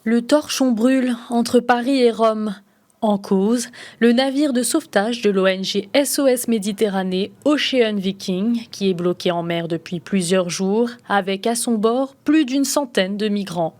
Le torchon brûle entre Paris et Rome. En cause, le navire de sauvetage de l'ONG SOS Méditerranée Ocean Viking, qui est bloqué en mer depuis plusieurs jours, avec à son bord plus d'une centaine de migrants.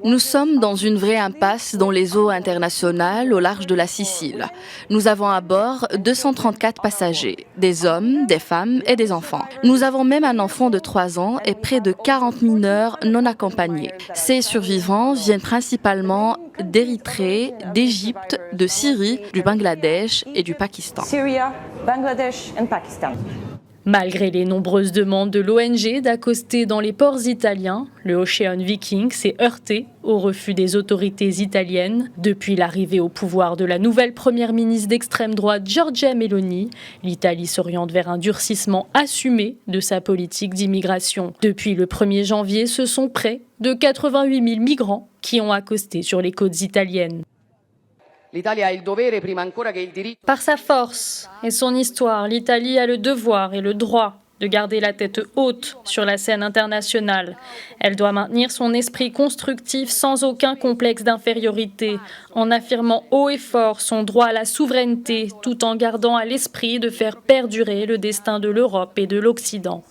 Nous sommes dans une vraie impasse dans les eaux internationales au large de la Sicile. Nous avons à bord 234 passagers, des hommes, des femmes et des enfants. Nous avons même un enfant de 3 ans et près de 40 mineurs non accompagnés. Ces survivants viennent principalement d'Érythrée, d'Égypte, de Syrie, du Bangladesh et du Pakistan. Malgré les nombreuses demandes de l'ONG d'accoster dans les ports italiens, le Ocean Viking s'est heurté au refus des autorités italiennes. Depuis l'arrivée au pouvoir de la nouvelle première ministre d'extrême droite Giorgia Meloni, l'Italie s'oriente vers un durcissement assumé de sa politique d'immigration. Depuis le 1er janvier, ce sont près de 88 000 migrants qui ont accosté sur les côtes italiennes. Par sa force et son histoire, l'Italie a le devoir et le droit de garder la tête haute sur la scène internationale. Elle doit maintenir son esprit constructif sans aucun complexe d'infériorité, en affirmant haut et fort son droit à la souveraineté, tout en gardant à l'esprit de faire perdurer le destin de l'Europe et de l'Occident.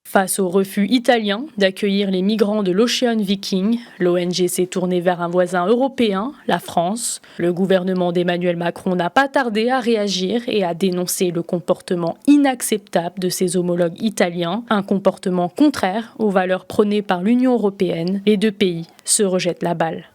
Face au refus italien d'accueillir les migrants de l'Ocean Viking, l'ONG s'est tournée vers un voisin européen, la France. Le gouvernement d'Emmanuel Macron n'a pas tardé à réagir et à dénoncer le comportement inacceptable de ses homologues italiens, un comportement contraire aux valeurs prônées par l'Union européenne. Les deux pays se rejettent la balle.